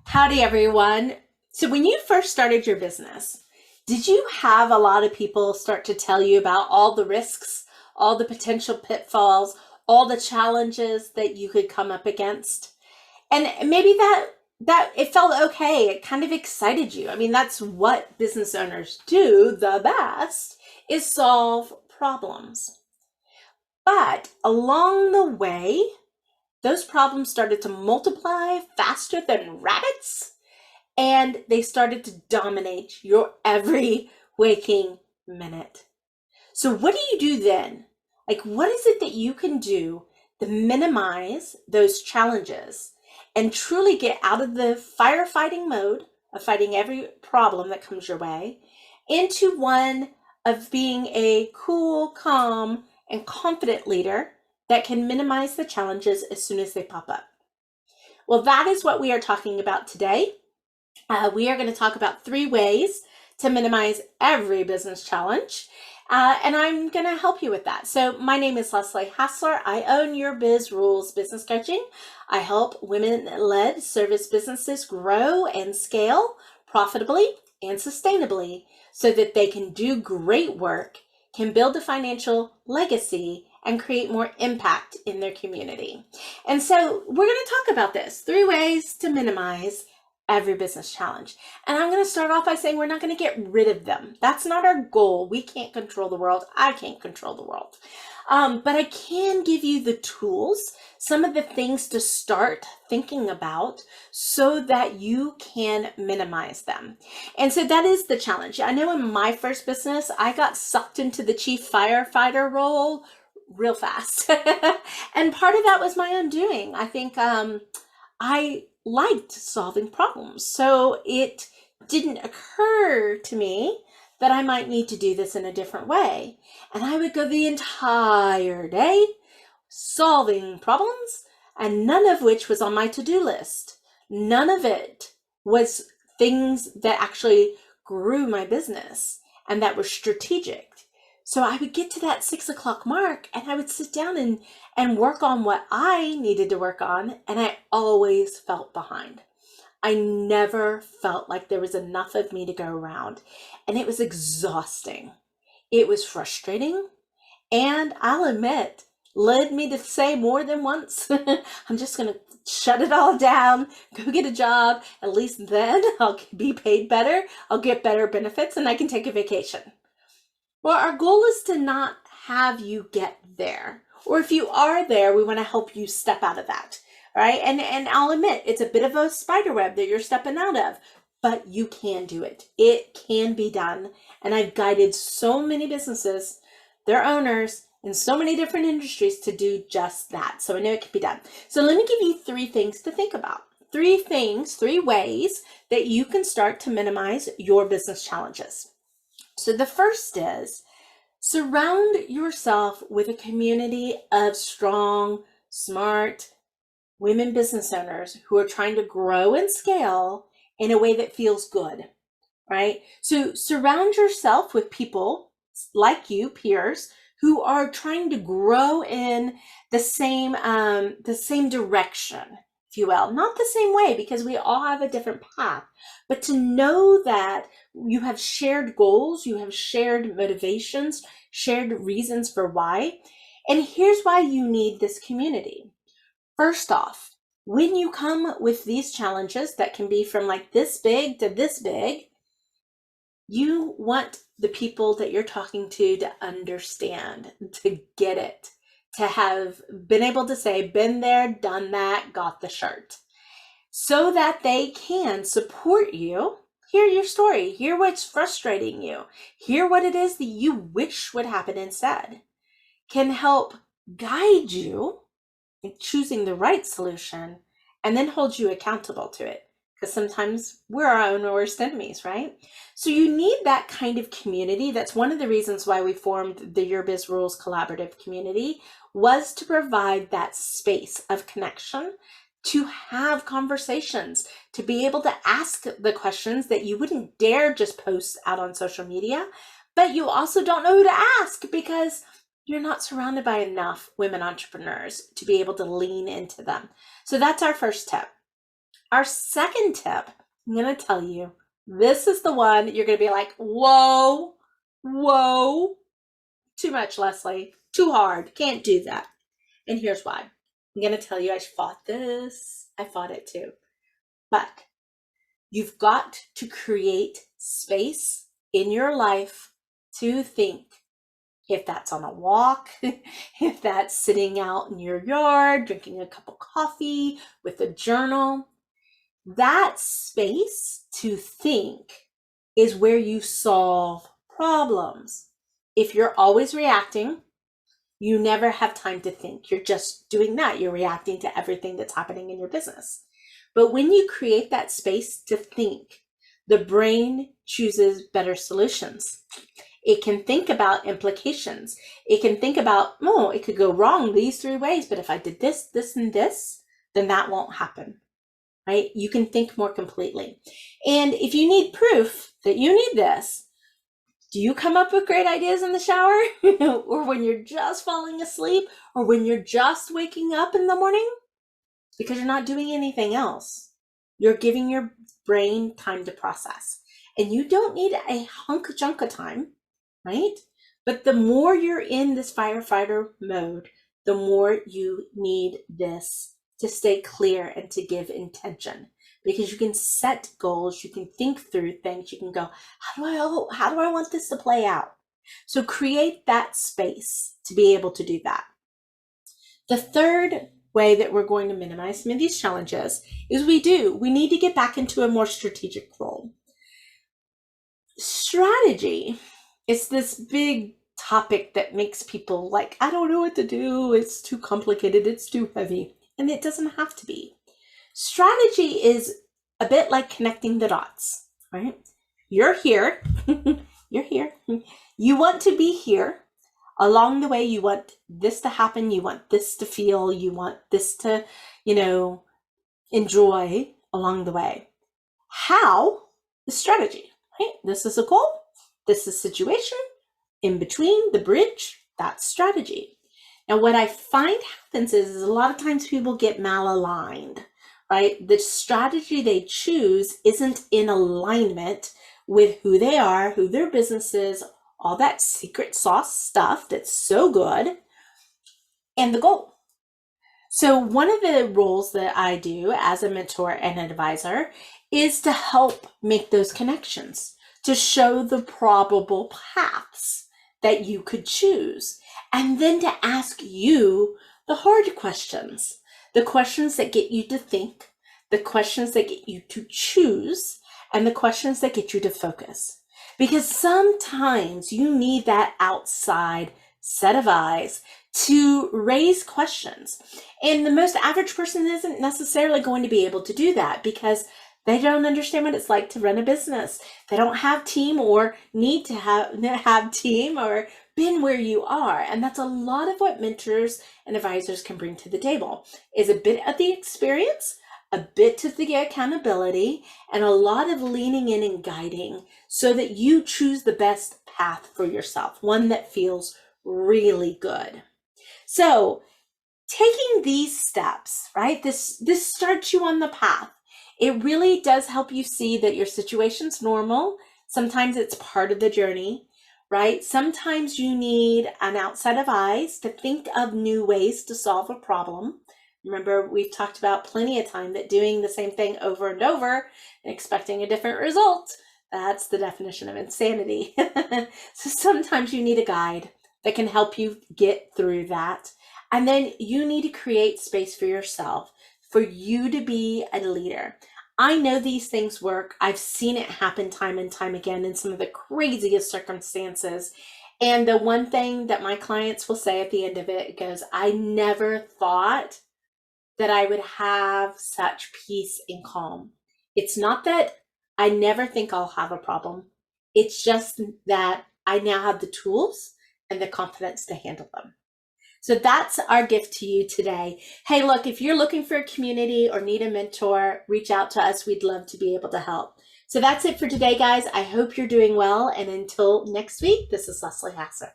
Howdy, everyone. So, when you first started your business, did you have a lot of people start to tell you about all the risks, all the potential pitfalls, all the challenges that you could come up against? And maybe that it felt okay. It kind of excited you. I mean, that's what business owners do the best is solve problems. But along the way, those problems started to multiply faster than rabbits and they started to dominate your every waking minute. So, what do you do then? Like, what is it that you can do to minimize those challenges and truly get out of the firefighting mode of fighting every problem that comes your way into one of being a cool, calm, and confident leader that can minimize the challenges as soon as they pop up? Well, that is what we are talking about today. We are going to talk about 3 ways to minimize every business challenge. And I'm going to help you with that. So my name is Leslie Hassler. I own Your Biz Rules Business Coaching. I help women-led service businesses grow and scale profitably and sustainably so that they can do great work, can build a financial legacy, and create more impact in their community. And so we're going to talk about this 3 ways to minimize every business challenge. And I'm going to start off by saying we're not going to get rid of them. That's not our goal. We can't control the world. I can't control the world. But I can give you the tools, some of the things to start thinking about so that you can minimize them. And so that is the challenge. I know in my first business, I got sucked into the chief firefighter role real fast. And part of that was my undoing. I think I liked solving problems. So it didn't occur to me that I might need to do this in a different way. And I would go the entire day solving problems, and none of which was on my to-do list. None of it was things that actually grew my business and that were strategic. So I would get to that 6 o'clock mark and I would sit down and work on what I needed to work on. And I always felt behind. I never felt like there was enough of me to go around. And it was exhausting. It was frustrating. And I'll admit, led me to say more than once, I'm just going to shut it all down, go get a job. At least then I'll be paid better. I'll get better benefits and I can take a vacation. Well, our goal is to not have you get there. Or if you are there, we want to help you step out of that, right? And I'll admit, it's a bit of a spider web that you're stepping out of, but you can do it. It can be done. And I've guided so many businesses, their owners, in so many different industries to do just that. So I know it can be done. So let me give you 3 things to think about. 3 ways that you can start to minimize your business challenges. So the first is surround yourself with a community of strong, smart women business owners who are trying to grow and scale in a way that feels good, right? So surround yourself with people like you, peers, who are trying to grow in the same direction, if you will. Not the same way, because we all have a different path, but to know that you have shared goals, you have shared motivations, shared reasons for why. And here's why you need this community. First off, when you come with these challenges that can be from like this big to this big, you want the people that you're talking to understand, to get it, to have been able to say, been there, done that, got the shirt, so that they can support you, hear your story, hear what's frustrating you, hear what it is that you wish would happen instead, can help guide you in choosing the right solution, and then hold you accountable to it. Because sometimes we're our own worst enemies, right? So you need that kind of community. That's one of the reasons why we formed the Your Biz Rules collaborative community, was to provide that space of connection, to have conversations, to be able to ask the questions that you wouldn't dare just post out on social media, but you also don't know who to ask because you're not surrounded by enough women entrepreneurs to be able to lean into them. So that's our first tip. Our second tip, I'm going to tell you, this is the one you're going to be like, whoa, too much, Leslie, too hard, can't do that. And here's why. I'm going to tell you, I fought it too. But you've got to create space in your life to think. If that's on a walk, if that's sitting out in your yard, drinking a cup of coffee with a journal, that space to think is where you solve problems. If you're always reacting, you never have time to think. You're just doing that. You're reacting to everything that's happening in your business. But when you create that space to think, the brain chooses better solutions. It can think about implications. It can think about, oh, it could go wrong these 3 ways, but if I did this, this, and this, then that won't happen, right? You can think more completely. And if you need proof that you need this, do you come up with great ideas in the shower or when you're just falling asleep or when you're just waking up in the morning? Because you're not doing anything else. You're giving your brain time to process. And you don't need a chunk of time, right? But the more you're in this firefighter mode, the more you need this to stay clear and to give intention. Because you can set goals, you can think through things, you can go, how do I want this to play out? So create that space to be able to do that. The third way that we're going to minimize some of these challenges is we need to get back into a more strategic role. Strategy is this big topic that makes people like, I don't know what to do. It's too complicated. It's too heavy. And it doesn't have to be. Strategy is a bit like connecting the dots, right? You're here. You're here. You want to be here. Along the way, you want this to happen. You want this to feel. You want this to, enjoy along the way. How? The strategy, right? This is a goal. This is a situation. In between, the bridge, that's strategy. Now, what I find happens is a lot of times people get malaligned, right? The strategy they choose isn't in alignment with who they are, who their business is, all that secret sauce stuff that's so good, and the goal. So one of the roles that I do as a mentor and an advisor is to help make those connections, to show the probable paths that you could choose, and then to ask you the hard questions, the questions that get you to think, the questions that get you to choose, and the questions that get you to focus. Because sometimes you need that outside set of eyes to raise questions. And the most average person isn't necessarily going to be able to do that because they don't understand what it's like to run a business. They don't have team or need to have team or been where you are. And that's a lot of what mentors and advisors can bring to the table is a bit of the experience, a bit of the accountability, and a lot of leaning in and guiding so that you choose the best path for yourself, one that feels really good. So taking these steps, right? This starts you on the path. It really does help you see that your situation's normal. Sometimes it's part of the journey, right? Sometimes you need an outside of eyes to think of new ways to solve a problem. Remember, we've talked about plenty of time that doing the same thing over and over and expecting a different result, that's the definition of insanity. So sometimes you need a guide that can help you get through that. And then you need to create space for yourself, for you to be a leader. I know these things work. I've seen it happen time and time again in some of the craziest circumstances. And the one thing that my clients will say at the end of it goes, I never thought that I would have such peace and calm. It's not that I never think I'll have a problem. It's just that I now have the tools and the confidence to handle them. So that's our gift to you today. Hey, look, if you're looking for a community or need a mentor, reach out to us. We'd love to be able to help. So that's it for today, guys. I hope you're doing well. And until next week, this is Leslie Hasser.